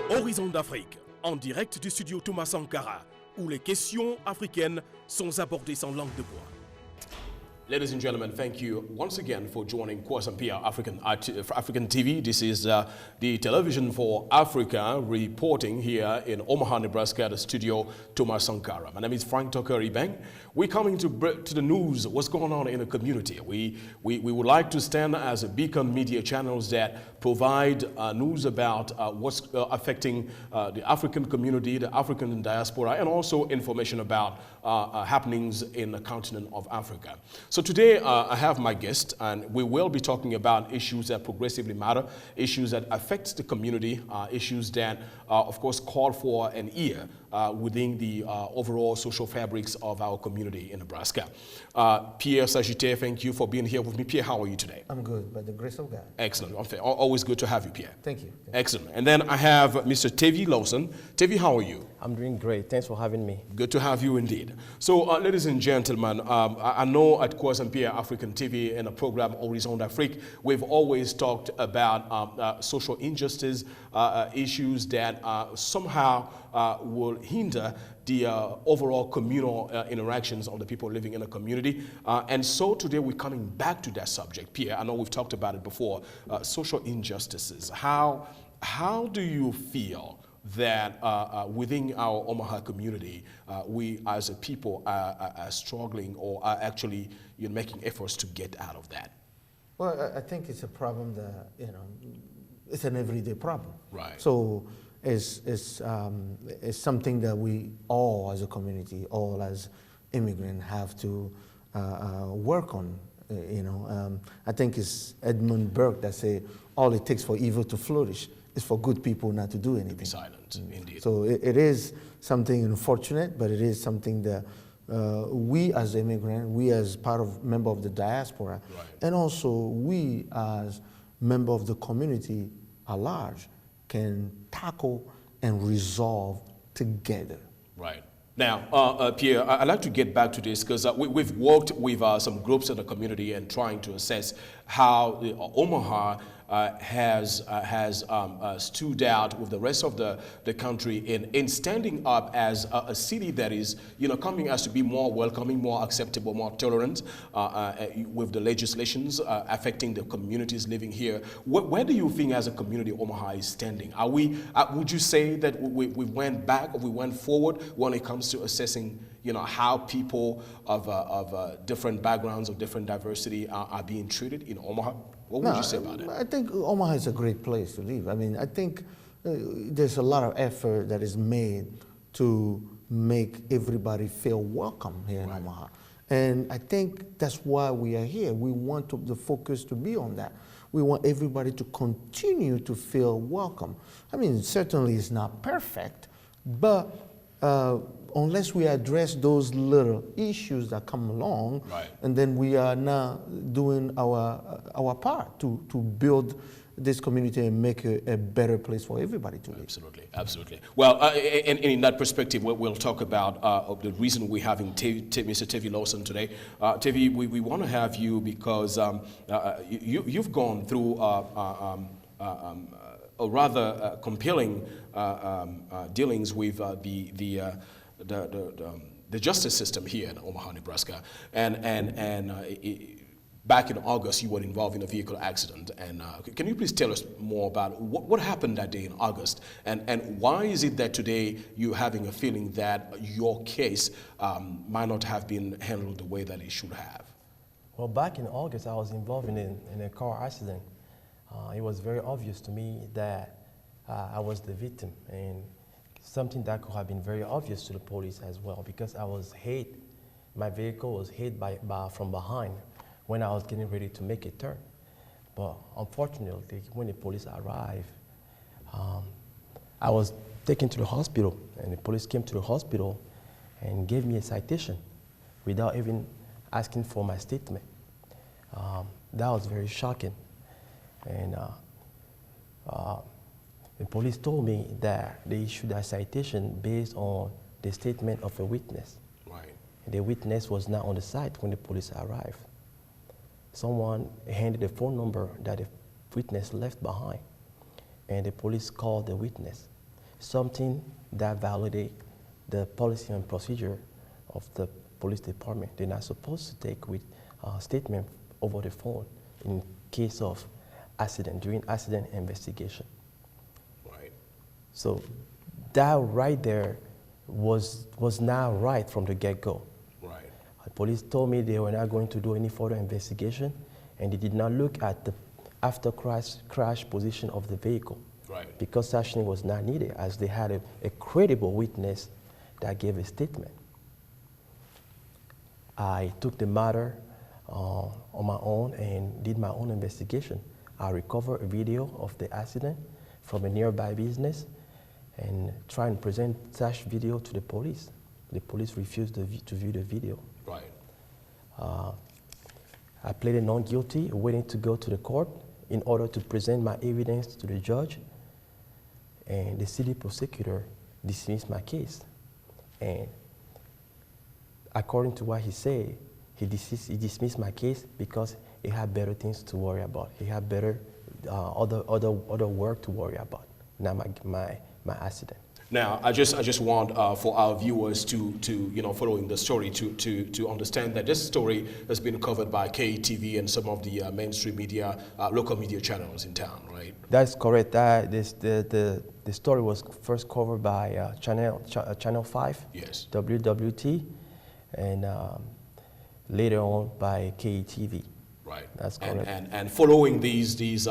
Horizon d'Afrique, en direct du studio Thomas Sankara, où les questions africaines sont abordées sans langue de bois. Ladies and gentlemen, thank you once again for joining Kwasampia African TV. This is the television for Africa reporting here in Omaha, Nebraska, the studio Thomas Sankara. My name is Frank Tokeri-Beng. We're coming to the news, what's going on in the community. We would like to stand as a beacon media channels that provide news about what's affecting the African community, the African diaspora, and also information about happenings in the continent of Africa. So today I have my guest, and we will be talking about issues that progressively matter, issues that affect the community, issues that, of course, call for an ear within the overall social fabrics of our community in Nebraska. Pierre Sagité, thank you for being here with me. Pierre, how are you today? I'm good, by the grace of God. Excellent. Always good to have you, Pierre. Thank you. Excellent. And then I have Mr. Tevi Lawson. Tevi, how are you? I'm doing great. Thanks for having me. Good to have you indeed. So, ladies and gentlemen, I know at Kwasampia African TV in a program Horizon d'Afrique, we've always talked about social injustice, issues that somehow will hinder the overall communal interactions of the people living in a community. And so today we're coming back to that subject. Pierre, I know we've talked about it before, social injustices. How do you feel that within our Omaha community, we as a people are struggling or are actually making efforts to get out of that? Well, I think it's a problem that, it's an everyday problem. Right. So it's something that we all as a community, all as immigrants have to work on. I think it's Edmund Burke that say, all it takes for evil to flourish is for good people not to do anything. To be silent, indeed. So it is something unfortunate, but it is something that we as immigrants, we as member of the diaspora, right, and also we as member of the community at large can tackle and resolve together. Right. Now, Pierre, I'd like to get back to this because we've worked with some groups in the community and trying to assess how Omaha has stood out with the rest of the country in standing up as a city that is, coming as to be more welcoming, more acceptable, more tolerant with the legislations affecting the communities living here. Where do you think as a community Omaha is standing? Are we, would you say that we went back or we went forward when it comes to assessing how people of different backgrounds, of different diversity are being treated in Omaha? What would you say about it? I think Omaha is a great place to live. I mean, I think there's a lot of effort that is made to make everybody feel welcome here in Omaha. And I think that's why we are here. We want the focus to be on that. We want everybody to continue to feel welcome. I mean, certainly it's not perfect, but unless we address those little issues that come along, right, and then we are now doing our part to build this community and make a better place for everybody to live. Absolutely, absolutely. Well, and in that perspective, we'll talk about the reason we're having Mr. Tevi Lawson today. Tevi, we want to have you because you've gone through a rather compelling dealings with the justice system here in Omaha, Nebraska, and back in August you were involved in a vehicle accident. And can you please tell us more about what happened that day in August, and why is it that today you're having a feeling that your case might not have been handled the way that it should have? Well, back in August I was involved in a car accident. It was very obvious to me that I was the victim, and something that could have been very obvious to the police as well, because I was hit. My vehicle was hit from behind when I was getting ready to make a turn. But unfortunately, when the police arrived, I was taken to the hospital, and the police came to the hospital and gave me a citation without even asking for my statement. That was very shocking. And the police told me that they issued a citation based on the statement of a witness. Right. And the witness was not on the site when the police arrived. Someone handed a phone number that the witness left behind, and the police called the witness. something that validates the policy and procedure of the police department. They're not supposed to take with statement over the phone in case of accident, during accident investigation. Right. So that right there was not right from the get-go. Right. The police told me they were not going to do any further investigation, and they did not look at the after crash position of the vehicle. Right. Because such thing was not needed, as they had a credible witness that gave a statement. I took the matter on my own and did my own investigation. I recovered a video of the accident from a nearby business and tried and present such video to the police. The police refused to view the video. Right. I pleaded not guilty, waiting to go to the court in order to present my evidence to the judge, and the city prosecutor dismissed my case. And according to what he said, he dismissed my case because he had better things to worry about. He had better other work to worry about, not my accident. Now, I just want for our viewers to following the story to understand that this story has been covered by Tevi and some of the mainstream media, local media channels in town, right? That's correct. The story was first covered by Channel 5, Yes. WWT, and later on by Tevi. Right. That's correct. And following these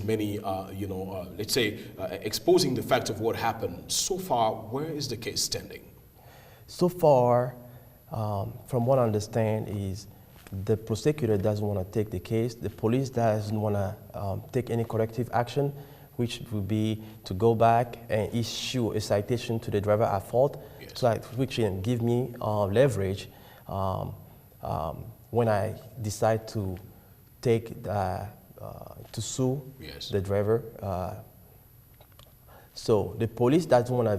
many, let's say, exposing the facts of what happened, so far, where is the case standing? So far, from what I understand, is the prosecutor doesn't want to take the case. The police doesn't want to take any corrective action, which would be to go back and issue a citation to the driver at fault, yes, which can give me leverage when I decide to to sue, yes, the driver. So the police doesn't want to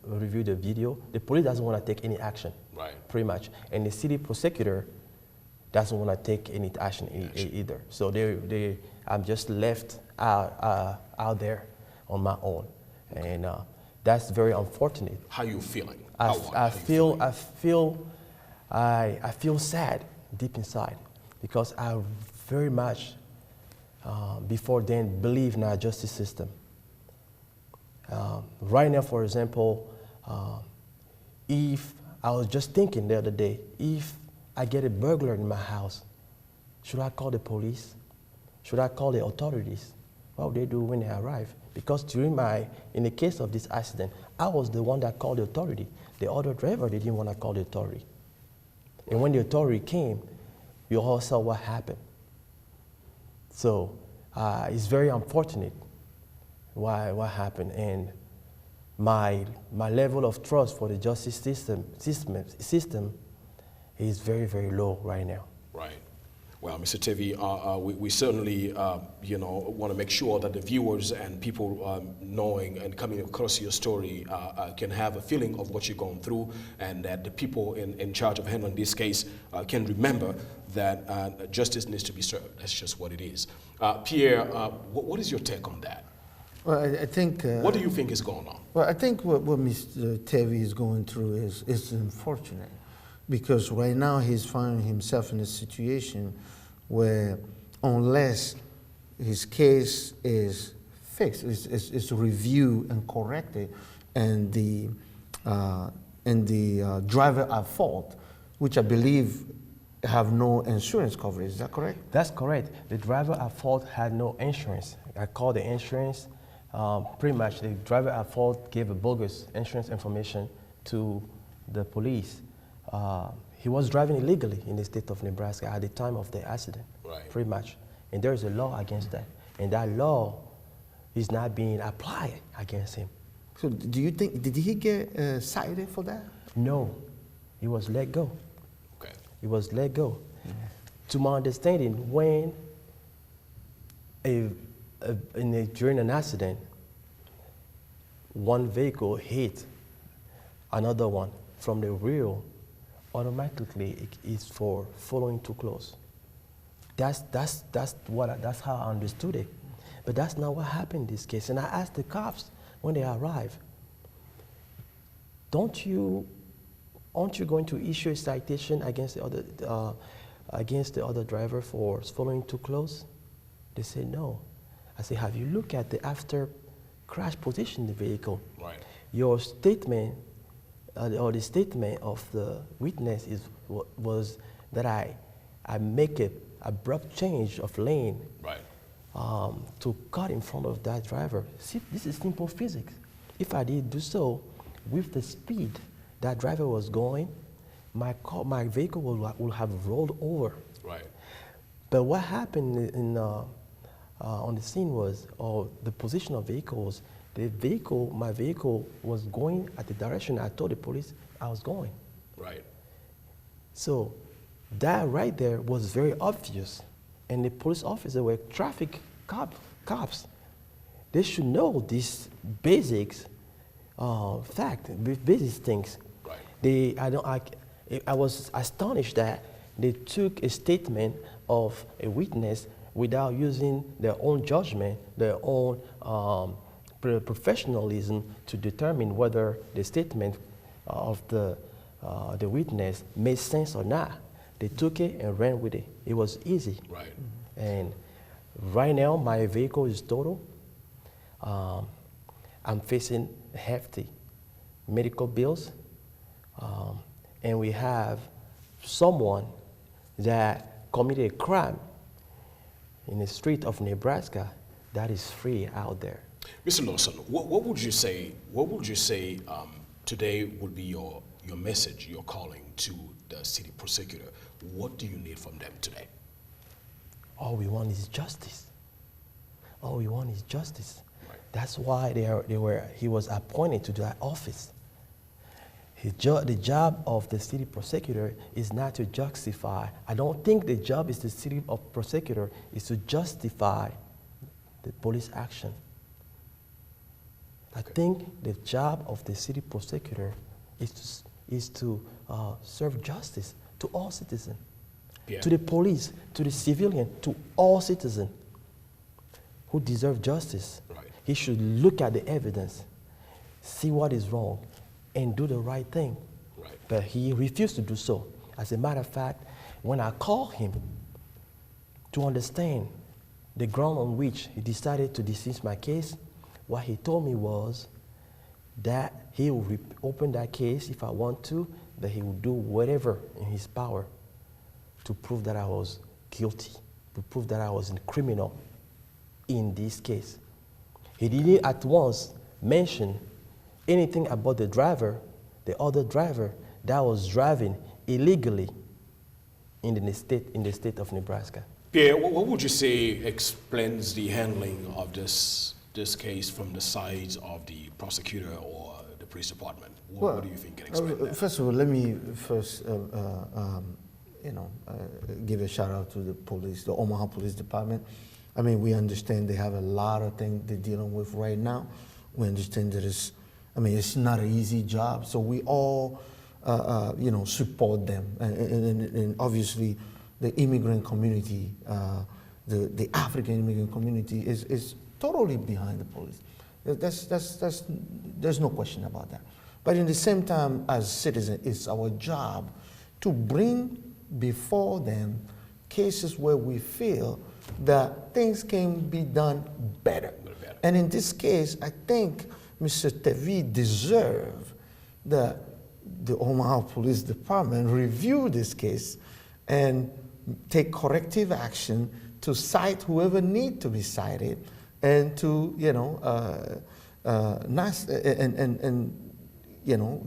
review the video. The police doesn't want to take any action, right, pretty much. And the city prosecutor doesn't want to take any action either. So I'm just left out there on my own, and that's very unfortunate. How are you feeling? I feel sad deep inside, because I very much before then believed in our justice system. Right now, for example, if I was just thinking the other day, if I get a burglar in my house, should I call the police? Should I call the authorities? What would they do when they arrive? Because in the case of this accident, I was the one that called the authority. The other driver didn't want to call the authority. And when the authority came, you all saw what happened. So it's very unfortunate what happened, and my level of trust for the justice system is very, very low right now. Right. Well, Mr. Tevi, we certainly, want to make sure that the viewers and people knowing and coming across your story can have a feeling of what you're going through, and that the people in charge of handling this case can remember that justice needs to be served. That's just what it is. Pierre, what is your take on that? Well, I think... what do you think is going on? Well, I think what Mr. Tevi is going through is unfortunate, because right now he's finding himself in a situation where, unless his case is fixed, is reviewed and corrected, and the driver at fault, which I believe have no insurance coverage. Is that correct? That's correct. The driver at fault had no insurance. I called the insurance. Pretty much, the driver at fault gave a bogus insurance information to the police. He was driving illegally in the state of Nebraska at the time of the accident, right, pretty much. And there is a law against that. And that law is not being applied against him. So do you think, did he get cited for that? No, he was let go. Okay. He was let go. Mm-hmm. To my understanding, when during an accident, one vehicle hit another one from the rear, automatically it is for following too close. That's how I understood it. But that's not what happened in this case. And I asked the cops, when they arrive, aren't you going to issue a citation against the other driver for following too close? They say no. I say, have you looked at the after crash position in the vehicle? Right. Your statement or the statement of the witness was that I make an abrupt change of lane, Right. To cut in front of that driver. See, this is simple physics. If I did do so with the speed that driver was going, my vehicle will have rolled over. Right. But what happened on the scene was, or the position of vehicles, my vehicle was going at the direction I told the police I was going. Right. So that right there was very obvious. And the police officers were traffic cops. They should know these basics, basic things. Right. I was astonished that they took a statement of a witness without using their own judgment, their own professionalism to determine whether the statement of the witness made sense or not. They took it and ran with it. It was easy. Right. And right now, my vehicle is total. I'm facing hefty medical bills. And we have someone that committed a crime in the street of Nebraska that is free out there. Mr. Lawson, what would you say? What would you say today would be your message, your calling to the city prosecutor? What do you need from them today? All we want is justice. All we want is justice. Right. That's why he was appointed to that office. The job of the city prosecutor is not to justify. I don't think the job is the city prosecutor is to justify the police action. I think the job of the city prosecutor is to serve justice to all citizens, to the police, to the civilian, to all citizens who deserve justice. Right. He should look at the evidence, see what is wrong, and do the right thing. Right. But he refused to do so. As a matter of fact, when I called him to understand the ground on which he decided to dismiss my case, what he told me was that he will open that case if I want to, that he will do whatever in his power to prove that I was guilty, to prove that I was a criminal in this case. He didn't at once mention anything about the driver, the other driver that was driving illegally in the state of Nebraska. Pierre, what would you say explains the handling of this case from the sides of the prosecutor or the police department? What do you think can explain that? First of all, let me first give a shout out to the police, the Omaha Police Department. I mean, we understand they have a lot of things they're dealing with right now. We understand that it's not an easy job, so we all, support them. And obviously, the immigrant community, the African immigrant community is totally behind the police. There's no question about that. But in the same time, as citizens, it's our job to bring before them cases where we feel that things can be done better. And in this case, I think Mr. Tevi deserves that the Omaha Police Department review this case and take corrective action to cite whoever need to be cited and to,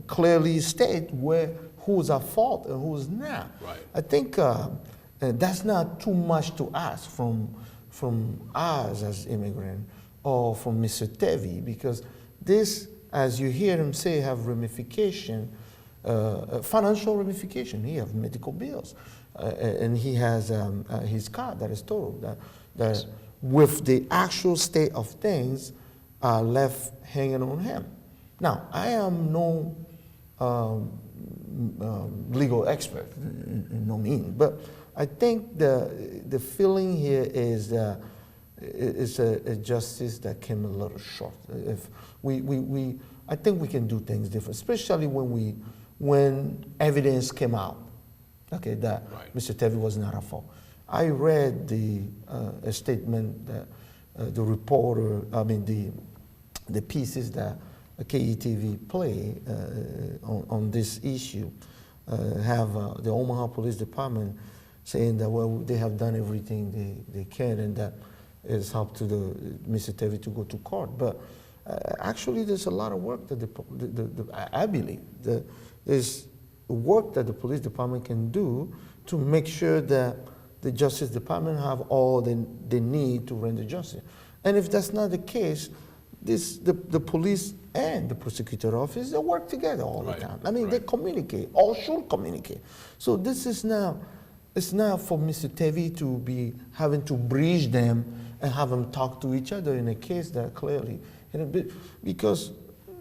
clearly state who's at fault and who's not. Right. I think that's not too much to ask from us as immigrants or from Mr. Tevi, because this, as you hear him say, have ramification, financial ramification. He has medical bills, and he has his car that is totaled. That Yes. With the actual state of things left hanging on him. Now, I am no legal expert, in no means, but I think the feeling here is that it's a justice that came a little short. If I think we can do things different, especially when evidence came out, okay, that Mr. Tevi was not at fault. I read a statement that the reporter, the pieces that KETV play on this issue have the Omaha Police Department saying that, well, they have done everything they can, and that it's helped to Mr. Tevi to go to court. But actually, there's a lot of work that I believe there's work that the police department can do to make sure that the Justice Department have all they need to render justice. And if that's not the case, the police and the prosecutor office, they work together all the time. I mean, they communicate, all should communicate. So this is now, it's not for Mr. Tevi to be having to bridge them and have them talk to each other in a case that clearly, because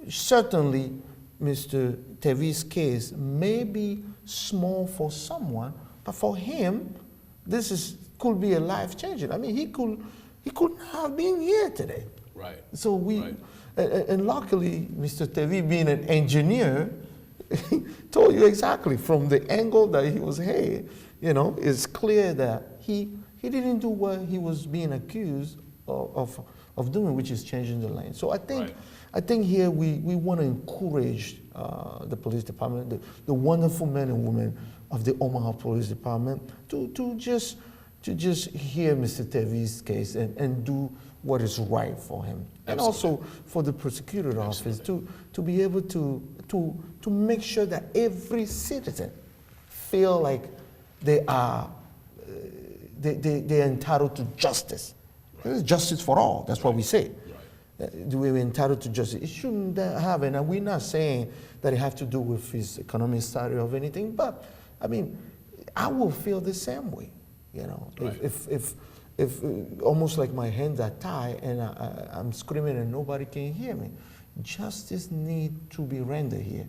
certainly Mr. Tevi's case may be small for someone, but for him, could be a life-changing. I mean, he couldn't have been here today. Right. So and luckily, Mr. Tevi, being an engineer, told you exactly from the angle that he was here. It's clear that he didn't do what he was being accused of doing, which is changing the lane. So I think here we want to encourage the police department, the wonderful men and women of the Omaha Police Department to just hear Mr. Tevi's case and do what is right for him. Absolutely. And also for the prosecutor office to be able to make sure that every citizen feel like they're entitled to justice. There's justice for all. That's what we say. We're entitled to justice. It shouldn't have, and we're not saying that it have to do with his economic status or anything, but I mean, I will feel the same way. If almost like my hands are tied and I'm screaming and nobody can hear me. Justice need to be rendered here.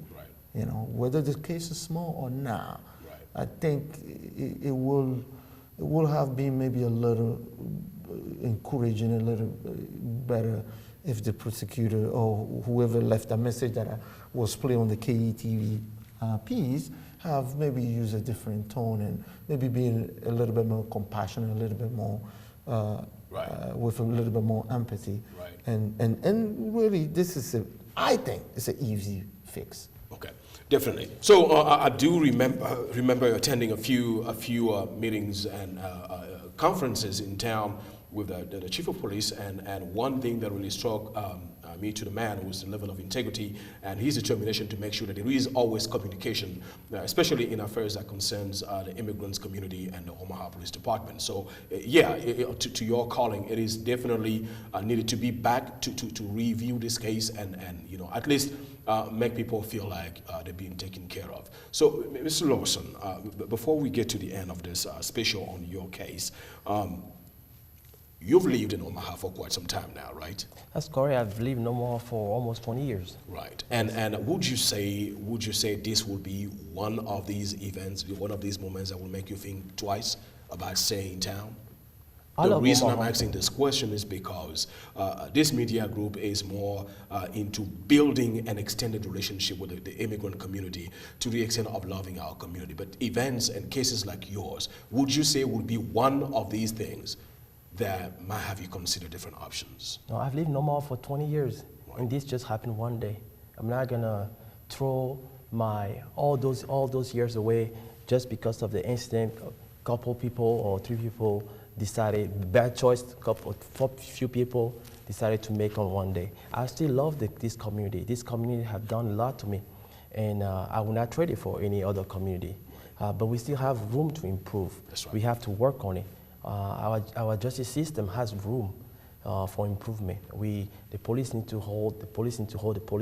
Whether the case is small or not. I think it will have been maybe a little encouraging, a little better if the prosecutor or whoever left a message that was played on the KETV piece have maybe used a different tone and maybe being a little bit more compassionate, a little bit more with a little bit more empathy. And really, I think it's an easy fix. Okay, definitely. So I do remember attending a few meetings and conferences in town with the chief of police, and one thing that really struck me to the man was the level of integrity and his determination to make sure that there is always communication, especially in affairs that concerns the immigrants community and the Omaha Police Department. So to your calling, it is definitely needed to be back to review this case and at least make people feel like they're being taken care of. So Mr. Lawson, before we get to the end of this special on your case, you've lived in Omaha for quite some time now, right? That's correct. I've lived in Omaha for almost 20 years. Right. And would you say this will be one of these events, one of these moments that will make you think twice about staying in town? The reason I'm asking this question is because this media group is more into building an extended relationship with the immigrant community to the extent of loving our community. But events and cases like yours, would you say would be one of these things that might have you consider different options? No, I've lived in Omaha for 20 years, and this just happened one day. I'm not gonna throw all those years away just because of the incident. A couple people or 3 people decided, bad choice, few people decided to make on one day. I still love this community. This community have done a lot to me, and I will not trade it for any other community. But we still have room to improve. That's right. We have to work on it. Our justice system has room for improvement. The police need to hold the police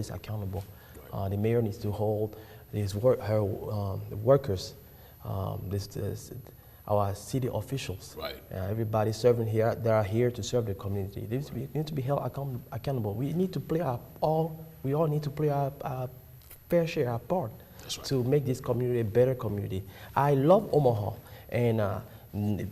accountable. Right. The mayor needs to hold her workers, our city officials. Right. Everybody serving here, they are here to serve the community. They need to be held accountable. We need to play we all need to play our fair share, our part. That's right. To make this community a better community. I love Omaha, and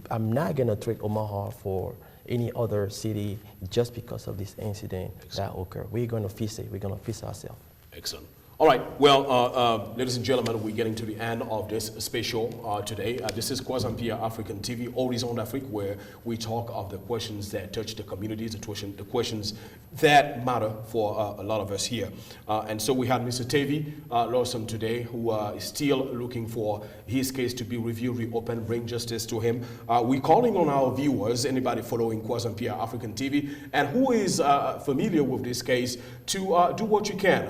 I'm not gonna trade Omaha for any other city just because of this incident that occurred. We're going to fix it. We're going to fix ourselves. Excellent. All right. Well, ladies and gentlemen, we're getting to the end of this special today. This is Kwazampia African TV, Horizon d'Afrique, where we talk of the questions that touch the communities, the questions that matter for a lot of us here. And so we had Mr. Tevi Lawson today, who is still looking for his case to be reviewed, reopened, bring justice to him. We're calling on our viewers, anybody following Kwazampia African TV, and who is familiar with this case, to do what you can.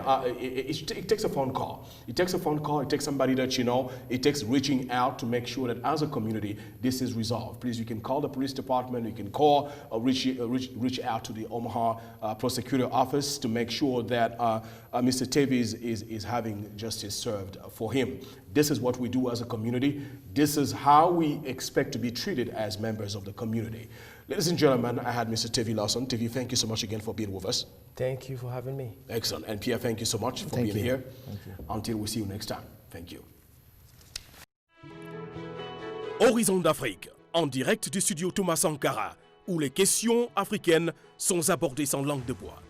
It takes a phone call. It takes a phone call. It takes somebody that you know. It takes reaching out to make sure that as a community, this is resolved. Please, you can call the police department. You can call or reach out to the Omaha prosecutor office to make sure that Mr. Tevi is having justice served for him. This is what we do as a community. This is how we expect to be treated as members of the community. Ladies and gentlemen, I had Mr. Tevi Lawson. Tevi, thank you so much again for being with us. Thank you for having me. Excellent. And Pierre, thank you so much for being here. Thank you. Until we see you next time. Thank you. Horizon d'Afrique, en direct du studio Thomas Sankara, où les questions africaines sont abordées sans langue de bois.